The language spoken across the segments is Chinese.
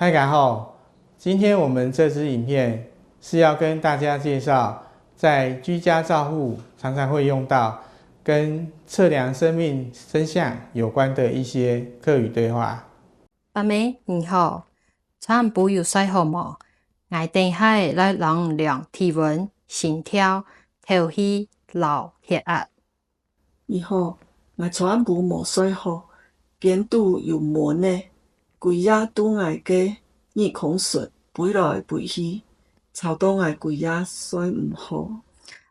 大家好，今天我们这支影片是要跟大家介绍，在居家照护常常会用到跟测量生命真相有关的一些客语对话。阿妹你好，餐补有晒好无？我等下来量量体温、心跳、头气、流血压。你好，我全部无洗好，边肚又闷呢，规夜拄我个耳孔顺，飞来飞去，吵到我规夜睡毋好。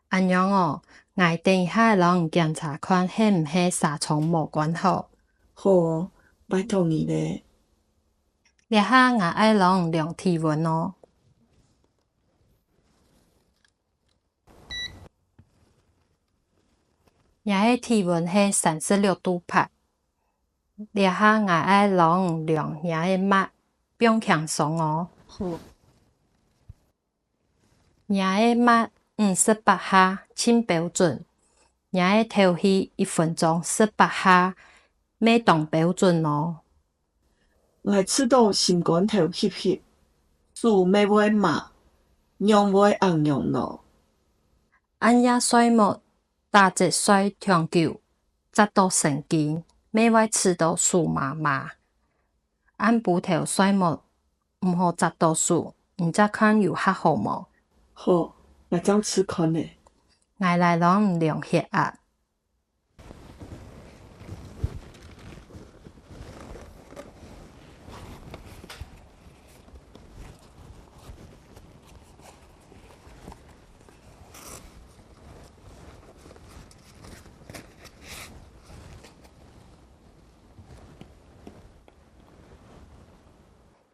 安样哦，我等下量检查看是毋是杀虫无关好。好哦，拜托你咧。列下我爱量量体温哦。我的体温是36度8。列下我爱量量我的脉，不用轻松哦。好，我的脉58下，真标准。我的头气1分钟18下，没动标准哦。我吃到心肝头翕翕，树尾尾麻，娘尾红娘咯。按压衰末，打直衰长久，扎到神经，每位吃到树麻麻。按补头衰末，唔好扎到树，唔知看有较好无？好，我将吃看呢。我来量量血压。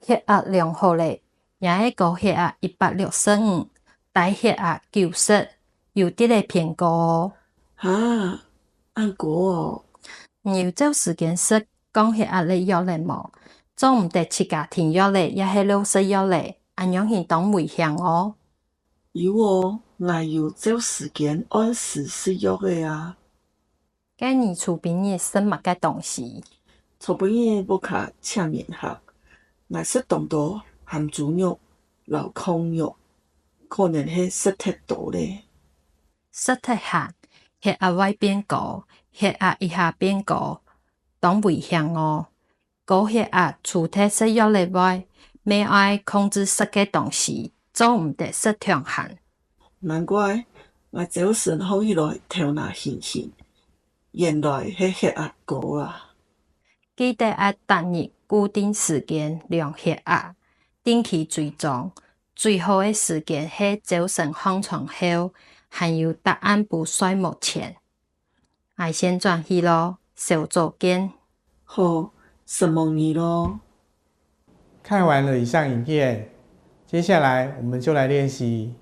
血压量好咧，我的高血压165，低血压90，有啲咧偏高哦。啊，按过哦。你有照时间食降血压的药咧无？做唔得7家停药咧，也系流失药咧，安样行动危险哦。有哦，我有照时间按时食药的啊。该你厝边嘅什么嘅东西？厝边的要较赤面盒，我食动多含猪肉、老空肉，可能是舌头多咧。舌头寒，血压外变高，血压一下变高，当危险哦。高血压除脱食药以外，咩爱控制食嘅东西，做唔得舌头寒。难怪我早晨好起来头那晕晕，原来是血压高啊！记得要每日固定时间量血压，定期追踪。最好的时间是早晨上床后，还有答案不睡目前。我先转去咯，小组见。好，什么你咯？看完了以上影片，接下来我们就来练习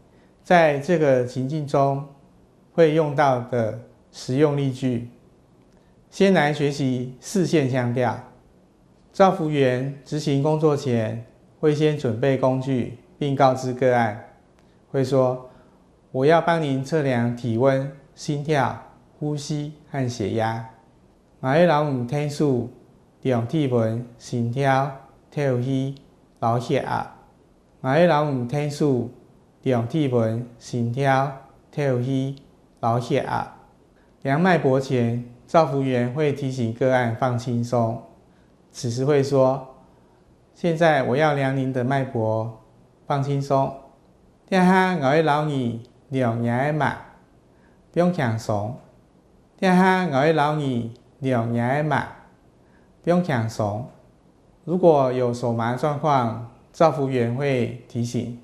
在这个情境中会用到的实用例句。先来学习视线腔调。照服员执行工作前，会先准备工具，并告知个案，会说：“我要帮您测量体温、心跳、呼吸和血压。我要让你听数量体温、心跳、头气、流血压。我要让你听数量体温、心跳、头气、流血压。”量脉搏前，照服员会提醒个案放轻松。此时会说：“现在我要量您的脉搏，放轻松。等下我要让你量你的脉，不用轻松。等下我要让你量你的脉，不用轻松。”如果有手麻状况，照服员会提醒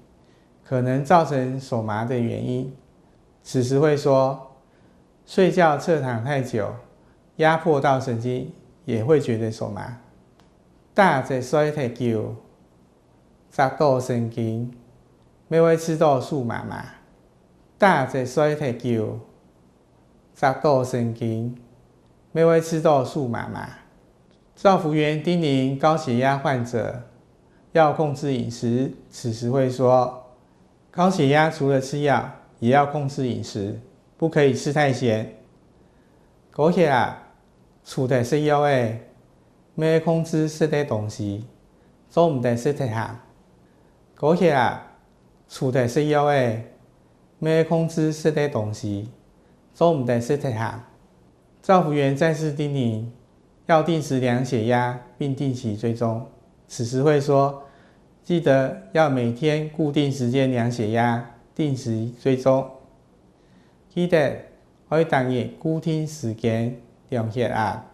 可能造成手麻的原因。此时会说：“睡觉侧躺太久，压迫到神经，也会觉得手麻。大只水太久，扎到神经，每会吃到树麻麻。大只水太久，扎到神经，每会吃到树麻麻。”照服员叮咛高血压患者要控制饮食，此时会说：“高血压除了吃药，也要控制饮食，不可以吃太咸。高血压除了食药的，要控制食的东西，做唔得实体项。嗰日啊，厝内需要的要控制实体东西，做唔得实体项。照服员再次叮咛，要定时量血压，并定期追踪。此时会说，记得要每天固定时间量血压，定时追踪。记得可以当日固定时间量血压，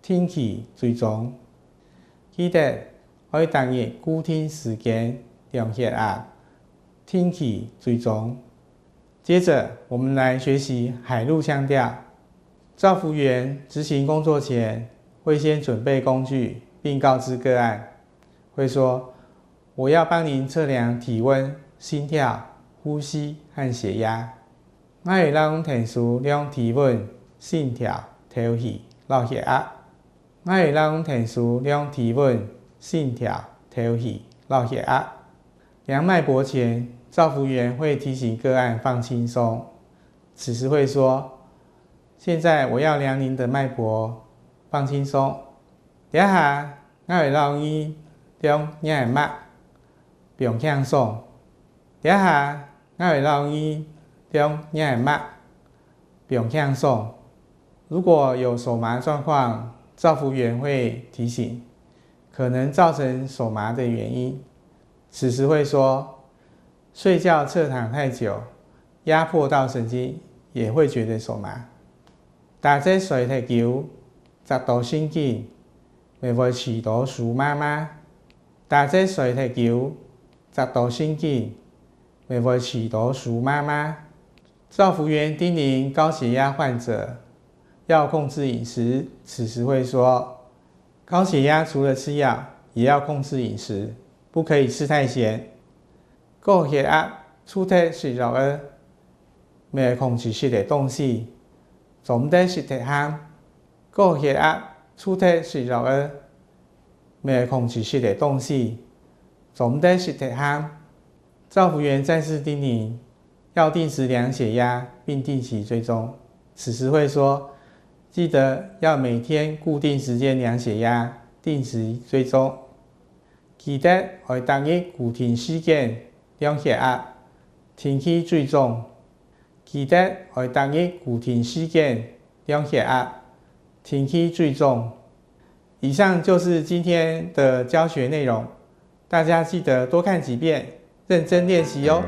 定期追踪。记得可以当日固定时间量血压，定期追踪。接着，我们来学习海陆腔调。照服员执行工作前，会先准备工具，并告知个案，会说：“我要帮您测量体温、心跳、呼吸和血压。我会让同事量体温、心跳、抽气、落血压。我会让同事量体温、心跳、抽气、落血压。”量脉搏前，照服员会提醒个案放轻松。此时会说：“现在我要量您的脉搏，放轻松。等下我会让你量你的脉，不用轻松。等下我会让你量你的脉，不用轻松。”如果有手麻状况，照服员会提醒可能造成手麻的原因。此时会说：“睡觉侧躺太久，压迫到神经，也会觉得手麻。打这水太久，10度神经，袂会起到数妈妈。打这水太久，10度神经，袂会起到数妈妈。”照服员叮咛高血压患者要控制饮食，此时会说：“高血压除了吃药，也要控制饮食，不可以吃太咸。高血压出体食肉的，要控制实体东西，总得实体项。高血压出体食肉的，要控制实体东西，总得实体项。”照服员再次叮咛，要定时量血压，并定期追踪。此时会说：“记得要每天固定时间量血压，定时追踪。记得会当日固定时间量血压，定期追踪。记得会当日固定时间量血压，定期追踪。”以上就是今天的教学内容，大家记得多看几遍，认真练习哦。